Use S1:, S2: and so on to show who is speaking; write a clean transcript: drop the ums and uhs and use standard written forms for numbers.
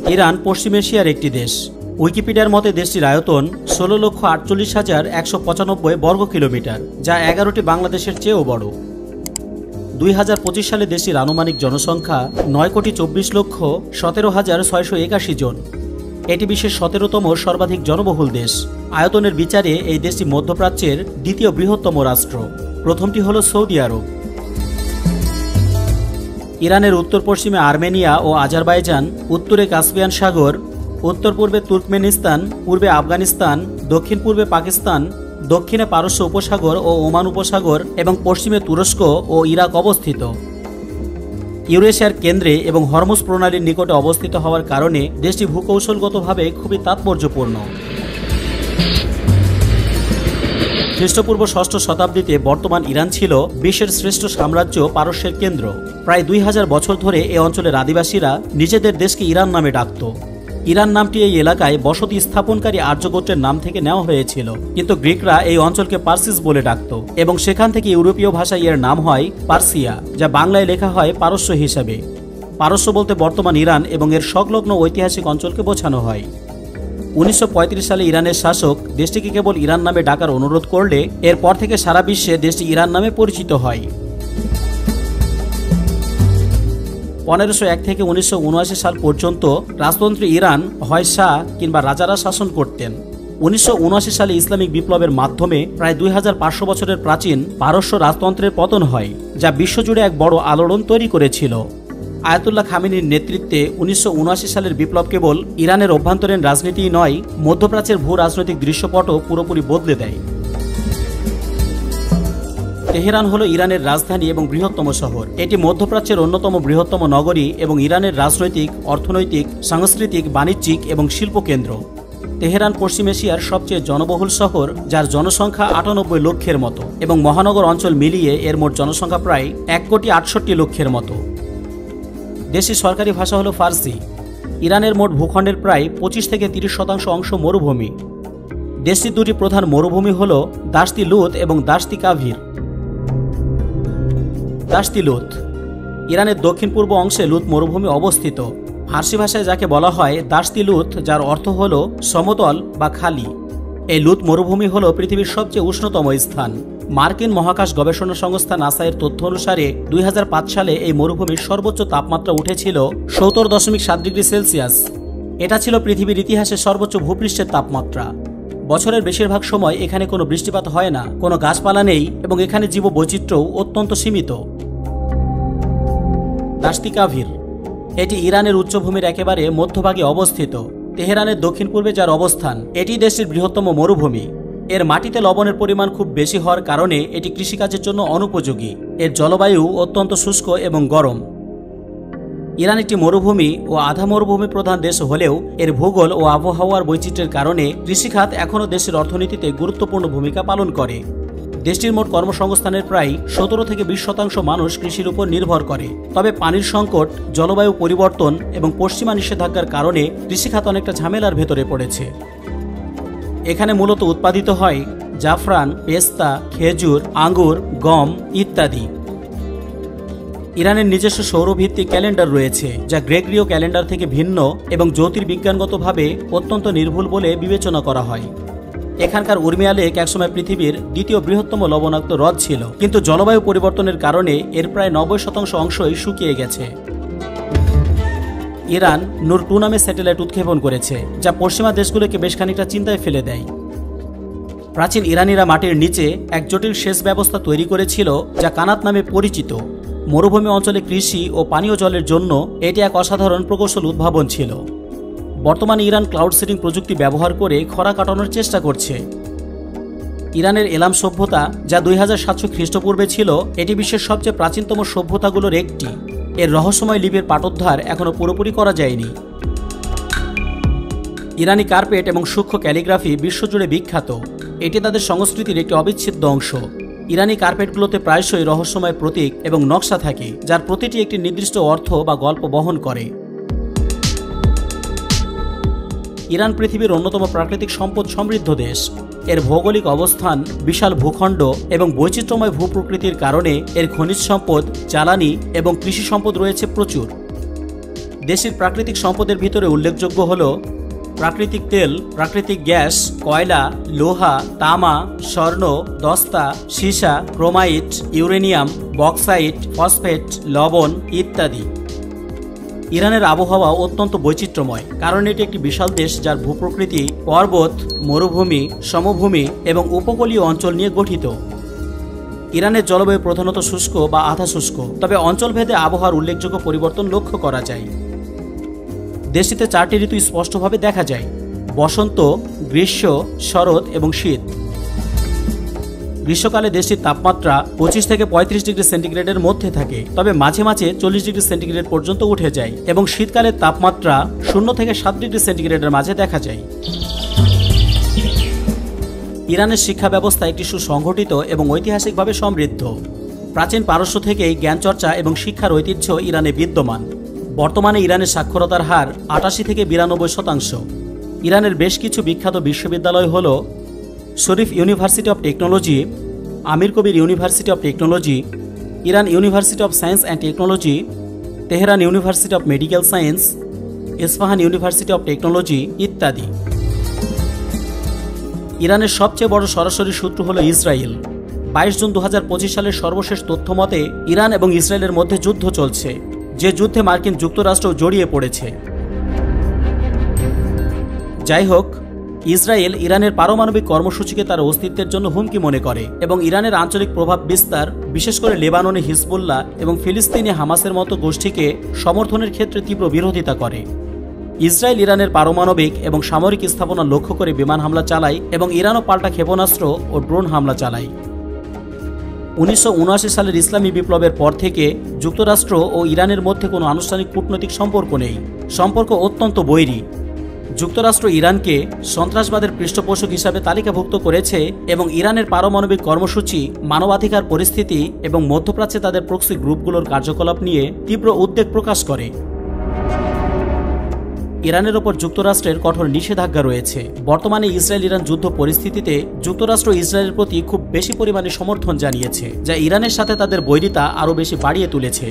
S1: Iran পশ্চিম এশিয়ার একটি দেশ। উইকিপিডিয়ার মতে দেশটির আয়তন 16,48,195 বর্গ কিলোমিটার, যা 11টি বাংলাদেশের চেয়েও বড়। 2025 সালে দেশটির আনুমানিক জনসংখ্যা 9,24,17,681 জন। এটি বিশ্বের 17তম সর্বাধিক জনবহুল দেশ। আয়তনের বিচারে এই দেশটি মধ্যপ্রাচ্যের দ্বিতীয় বৃহত্তম রাষ্ট্র। প্রথমটি হল সৌদি আরব। ইরানের উত্তর পশ্চিমে আর্মেনিয়া ও আজারবাইজান, উত্তরে কাস্পিয়ান সাগর, উত্তর পূর্বে তুর্কমেনিস্তান, পূর্বে আফগানিস্তান, দক্ষিণ পূর্বে পাকিস্তান, দক্ষিণে পারস্য উপসাগর ও ওমান উপসাগর এবং পশ্চিমে তুরস্ক ও ইরাক অবস্থিত। ইউরেশিয়ার কেন্দ্রে এবং হরমুজ প্রণালীর নিকটে অবস্থিত হওয়ার কারণে দেশটি ভূকৌশলগতভাবে খুবই তাৎপর্যপূর্ণ। খ্রিস্টপূর্ব 6ষ্ঠ শতাব্দীতে বর্তমান ইরান ছিল বিশ্বের শ্রেষ্ঠ সাম্রাজ্য পারস্যের কেন্দ্র। প্রায় 2000 বছর ধরে এ অঞ্চলের আদিবাসীরা নিজেদের দেশকে ইরান নামে ডাকত। ইরান নামটি এই এলাকায় বসতি স্থাপনকারী আর্যগোত্রের নাম থেকে নেওয়া হয়েছিল, কিন্তু গ্রিকরা এই অঞ্চলকে পার্সিস বলে ডাকত এবং সেখান থেকে ইউরোপীয় ভাষায় এর নাম হয় পার্সিয়া, যা বাংলায় লেখা হয় পারস্য হিসাবে। পারস্য বলতে বর্তমান ইরান এবং এর সংলগ্ন ঐতিহাসিক অঞ্চলকে বোঝানো হয়। 1935 সালে ইরানের শাসক দেশটিকে কেবল ইরান নামে ডাকার অনুরোধ করলে এরপর থেকে সারা বিশ্বে দেশটি ইরান নামে পরিচিত হয়। 1501 থেকে 1979 সাল পর্যন্ত রাজতন্ত্রী ইরান হয় শাহ কিংবা রাজারা শাসন করতেন। 1979 সালে ইসলামিক বিপ্লবের মাধ্যমে প্রায় 2500 বছরের প্রাচীন পারস্য রাজতন্ত্রের পতন হয়, যা বিশ্বজুড়ে এক বড় আলোড়ন তৈরি করেছিল। আয়াতুল্লাহ খামেনির নেতৃত্বে 1979 সালের বিপ্লব কেবল ইরানের অভ্যন্তরীণ রাজনীতিই নয়, মধ্যপ্রাচ্যের ভূ রাজনৈতিক দৃশ্যপটও পুরোপুরি বদলে দেয়। তেহরান হল ইরানের রাজধানী এবং বৃহত্তম শহর। এটি মধ্যপ্রাচ্যের অন্যতম বৃহত্তম নগরী এবং ইরানের রাজনৈতিক, অর্থনৈতিক, সাংস্কৃতিক, বাণিজ্যিক এবং শিল্প কেন্দ্র। তেহরান পশ্চিম এশিয়ার সবচেয়ে জনবহুল শহর, যার জনসংখ্যা 98 লক্ষের মতো এবং মহানগর অঞ্চল মিলিয়ে এর মোট জনসংখ্যা প্রায় 1,68,00,000 মতো। দেশটির সরকারি ভাষা হল ফার্সি। ইরানের মোট ভূখণ্ডের প্রায় 25 থেকে 30% অংশ মরুভূমি। দেশটির দুটি প্রধান মরুভূমি হল দাশতি লুত এবং দাশতি কাভির। দাশতি লুত ইরানের দক্ষিণ পূর্ব অংশে লুত মরুভূমি অবস্থিত। ফার্সি ভাষায় যাকে বলা হয় দাশতি লুত, যার অর্থ হল সমতল বা খালি। এই লুত মরুভূমি হল পৃথিবীর সবচেয়ে উষ্ণতম স্থান। মার্কিন মহাকাশ গবেষণা সংস্থা নাসা এর তথ্য অনুসারে 2005 সালে এই মরুভূমির সর্বোচ্চ তাপমাত্রা উঠেছিল 70.7 ডিগ্রি সেলসিয়াস। এটা ছিল পৃথিবীর ইতিহাসে সর্বোচ্চ ভূপৃষ্ঠের তাপমাত্রা। বছরের বেশিরভাগ সময় এখানে কোনো বৃষ্টিপাত হয় না, কোনো গাছপালা নেই এবং এখানে জীববৈচিত্র্যও অত্যন্ত সীমিত। দাশতি কাভির এটি ইরানের উচ্চভূমির একেবারে মধ্যভাগে অবস্থিত। তেহরানের দক্ষিণ পূর্বে যার অবস্থান, এটি দেশটির বৃহত্তম মরুভূমি। এর মাটিতে লবণের পরিমাণ খুব বেশি হওয়ার কারণে এটি কৃষিকাজের জন্য অনুপযোগী। এর জলবায়ু অত্যন্ত শুষ্ক এবং গরম। ইরান একটি মরুভূমি ও আধা মরুভূমি প্রধান দেশ হলেও এর ভূগোল ও আবহাওয়ার বৈচিত্র্যের কারণে কৃষিখাত এখনও দেশের অর্থনীতিতে গুরুত্বপূর্ণ ভূমিকা পালন করে। দেশটির মোট কর্মসংস্থানের প্রায় 17 থেকে 20% মানুষ কৃষির উপর নির্ভর করে। তবে পানির সংকট, জলবায়ু পরিবর্তন এবং পশ্চিমা নিষেধাজ্ঞার কারণে কৃষিখাত অনেকটা ঝামেলার ভেতরে পড়েছে। এখানে মূলত উৎপাদিত হয় জাফরান, পেস্তা, খেজুর, আঙ্গুর, গম ইত্যাদি। ইরানের নিজস্ব সৌরভিত্তিক ক্যালেন্ডার রয়েছে, যা গ্রেগরীয় ক্যালেন্ডার থেকে ভিন্ন এবং জ্যোতির্বিজ্ঞানগতভাবে অত্যন্ত নির্ভুল বলে বিবেচনা করা হয়। এখানকার উর্মিয়া লেক একসময় পৃথিবীর দ্বিতীয় বৃহত্তম লবণাক্ত হ্রদ ছিল, কিন্তু জলবায়ু পরিবর্তনের কারণে এর প্রায় 90% অংশই শুকিয়ে গেছে। ইরান নূর 2 নামে স্যাটেলাইট উৎক্ষেপণ করেছে, যা পশ্চিমা দেশগুলোকে বেশ খানিকটা চিন্তায় ফেলে দেয়। প্রাচীন ইরানিরা মাটির নিচে এক জটিল সেচ ব্যবস্থা তৈরি করেছিল, যা কানাত নামে পরিচিত। মরুভূমি অঞ্চলে কৃষি ও পানীয় জলের জন্য এটি এক অসাধারণ প্রকৌশল উদ্ভাবন ছিল। বর্তমানে ইরান ক্লাউড সিডিং প্রযুক্তি ব্যবহার করে খরা কাটানোর চেষ্টা করছে। ইরানের এলাম সভ্যতা, যা 2700 খ্রিস্টপূর্বে ছিল, এটি বিশ্বের সবচেয়ে প্রাচীনতম সভ্যতাগুলোর একটি। এর রহস্যময় লিপির পাঠোদ্ধার এখনও পুরোপুরি করা যায়নি। ইরানি কার্পেট এবং সূক্ষ্ম ক্যালিগ্রাফি বিশ্বজুড়ে বিখ্যাত। এটি তাদের সংস্কৃতির একটি অবিচ্ছেদ্য অংশ। ইরানি কার্পেটগুলোতে প্রায়শই রহস্যময় প্রতীক এবং নকশা থাকে, যার প্রতিটি একটি নির্দিষ্ট অর্থ বা গল্প বহন করে। ইরান পৃথিবীর অন্যতম প্রাকৃতিক সম্পদ সমৃদ্ধ দেশ। এর ভৌগোলিক অবস্থান, বিশাল ভূখণ্ড এবং বৈচিত্র্যময় ভূপ্রকৃতির কারণে এর খনিজ সম্পদ, জ্বালানি এবং কৃষি সম্পদ রয়েছে প্রচুর। দেশের প্রাকৃতিক সম্পদের ভিতরে উল্লেখযোগ্য হল প্রাকৃতিক তেল, প্রাকৃতিক গ্যাস, কয়লা, লোহা, তামা, স্বর্ণ, দস্তা, সীসা, ক্রোমাইট, ইউরেনিয়াম, বক্সাইট, ফসফেট, লবণ ইত্যাদি। ইরানের আবহাওয়া অত্যন্ত বৈচিত্র্যময়, কারণ এটি একটি বিশাল দেশ যার ভূপ্রকৃতি পর্বত, মরুভূমি, সমভূমি এবং উপকূলীয় অঞ্চল নিয়ে গঠিত। ইরানের জলবায়ু প্রধানত শুষ্ক বা আধা শুষ্ক, তবে অঞ্চলভেদে আবহাওয়ার উল্লেখযোগ্য পরিবর্তন লক্ষ্য করা যায়। দেশটিতে 4টি ঋতু স্পষ্টভাবে দেখা যায়: বসন্ত, গ্রীষ্ম, শরৎ এবং শীত। গ্রীষ্মকালে দেশটির তাপমাত্রা 25 থেকে 35 ডিগ্রি সেন্টিগ্রেডের মধ্যে থাকে, তবে মাঝে মাঝে 40 ডিগ্রি সেন্টিগ্রেড পর্যন্ত উঠে যায় এবং শীতকালের তাপমাত্রা 0 থেকে 7 ডিগ্রি সেন্টিগ্রেডের মাঝে দেখা যায়। ইরানের শিক্ষা ব্যবস্থা একটি সুসংগঠিত এবং ঐতিহাসিকভাবে সমৃদ্ধ। প্রাচীন পারস্য থেকেই জ্ঞানচর্চা এবং শিক্ষার ঐতিহ্য ইরানে বিদ্যমান। বর্তমানে ইরানের সাক্ষরতার হার 88 থেকে 92%। ইরানের বেশ কিছু বিখ্যাত বিশ্ববিদ্যালয় হল Sharif university of technology, Amir Kabir university of technology, Iran university of science and technology, Tehran university of medical science, Isfahan university of technology ইত্যাদি। ইরানের সবচেয়ে বড় সরাসরি শত্রু হল ইসরায়েল। 22 জুন 2025 সালের সর্বশেষ তথ্য মতে ইরান এবং ইসরায়েলের মধ্যে যুদ্ধ চলছে, যে যুদ্ধে মার্কিন যুক্তরাষ্ট্র জড়িয়ে পড়েছে। যাই হোক, ইসরায়েল ইরানের পারমাণবিক কর্মসূচিকে তার অস্তিত্বের জন্য হুমকি মনে করে এবং ইরানের আঞ্চলিক প্রভাব বিস্তার, বিশেষ করে লেবাননে হিজবুল্লাহ এবং ফিলিস্তিনে হামাসের মতো গোষ্ঠীকে সমর্থনের ক্ষেত্রে তীব্র বিরোধিতা করে। ইসরায়েল ইরানের পারমাণবিক এবং সামরিক স্থাপনা লক্ষ্য করে বিমান হামলা চালায় এবং ইরানও পাল্টা ক্ষেপণাস্ত্র ও ড্রোন হামলা চালায়। 1979 সালের ইসলামী বিপ্লবের পর থেকে যুক্তরাষ্ট্র ও ইরানের মধ্যে কোনো আনুষ্ঠানিক কূটনৈতিক সম্পর্ক নেই। সম্পর্ক অত্যন্ত বৈরী। যুক্তরাষ্ট্র ইরানকে সন্ত্রাসবাদের পৃষ্ঠপোষক হিসাবে তালিকাভুক্ত করেছে এবং ইরানের পারমাণবিক কর্মসূচি, মানবাধিকার পরিস্থিতি এবং মধ্যপ্রাচ্যে তাদের প্রক্সি গ্রুপগুলোর কার্যকলাপ নিয়ে তীব্র উদ্বেগ প্রকাশ করে। ইরানের ওপর যুক্তরাষ্ট্রের কঠোর নিষেধাজ্ঞা রয়েছে। বর্তমানে ইসরায়েল ইরান যুদ্ধ পরিস্থিতিতে যুক্তরাষ্ট্র ইসরায়েলের প্রতি খুব বেশি পরিমাণে সমর্থন জানিয়েছে, যা ইরানের সাথে তাদের বৈরিতা আরও বেশি বাড়িয়ে তুলেছে।